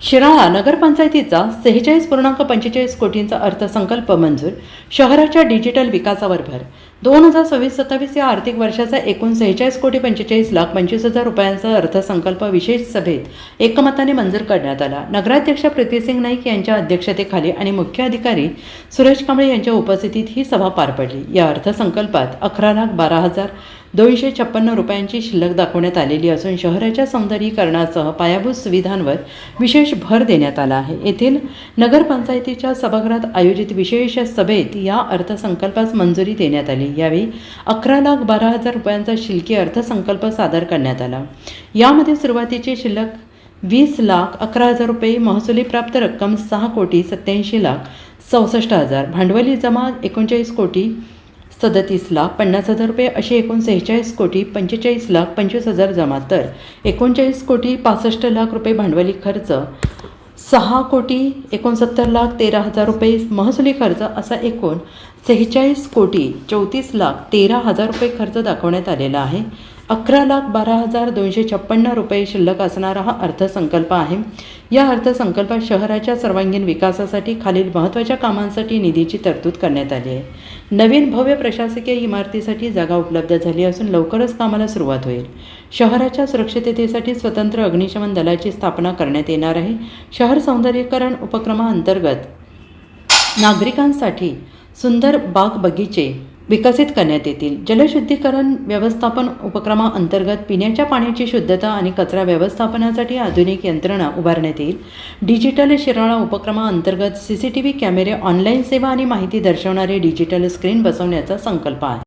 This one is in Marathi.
शिराळा नगरपंचायतीचा 46.45 कोटींचा अर्थसंकल्प मंजूर. शहराच्या डिजिटल विकासावर भर. 2026-27 या आर्थिक वर्षाचा एकूण 46,45,25,00,000 रुपयांचा अर्थसंकल्प विशेष सभेत एकमताने मंजूर करण्यात आला. नगराध्यक्ष पृथ्वीसिंग नाईक यांच्या अध्यक्षतेखाली आणि मुख्य अधिकारी सुरेश कांबळे यांच्या उपस्थितीत ही सभा पार पडली. या अर्थसंकल्पात 11,12,256 रुपयांची शिल्लक दाखवण्यात आलेली असून शहराच्या सौंदर्यीकरणासह पायाभूत सुविधांवर विशेष भर देण्यात आला आहे. येथील नगरपंचायतीच्या सभागृहात आयोजित विशेष सभेत या अर्थसंकल्पास मंजुरी देण्यात आली. यावेळी 11,12,000 रुपयांचा शिल्लकी अर्थसंकल्प सादर करण्यात आला. यामध्ये सुरुवातीची शिल्लक 20,11,000 रुपये, महसुली प्राप्त रक्कम 6,87,64,000, भांडवली जमा 39,37,50,000 रुपये अशी एकूण 46,45,25,000 जमा, तर 39,65,00,000 रुपये भांडवली खर्च, 6,69,13,000 रुपये महसुली खर्च असा एकूण 46,34,13,000 रुपये खर्च दाखवण्यात आलेला आहे. 11,12,256 रुपये शिल्लक असणारा हा अर्थसंकल्प आहे. या अर्थसंकल्पात शहराच्या सर्वांगीण विकासासाठी खालील महत्त्वाच्या कामांसाठी निधीची तरतूद करण्यात आली आहे. नवीन भव्य प्रशासकीय इमारतीसाठी जागा उपलब्ध झाली असून लवकरच कामाला सुरुवात होईल. शहराच्या सुरक्षिततेसाठी स्वतंत्र अग्निशमन दलाची स्थापना करण्यात येणार आहे. शहर सौंदर्यीकरण उपक्रमाअंतर्गत नागरिकांसाठी सुंदर बाग बगीचे विकसित करण्यात येतील. जलशुद्धीकरण व्यवस्थापन उपक्रमाअंतर्गत पिण्याच्या पाण्याची शुद्धता आणि कचरा व्यवस्थापनासाठी आधुनिक यंत्रणा उभारण्यात येईल. डिजिटल शिराळा उपक्रमाअंतर्गत CCTV कॅमेरे, ऑनलाईन सेवा आणि माहिती दर्शवणारे डिजिटल स्क्रीन बसवण्याचा संकल्प आहे.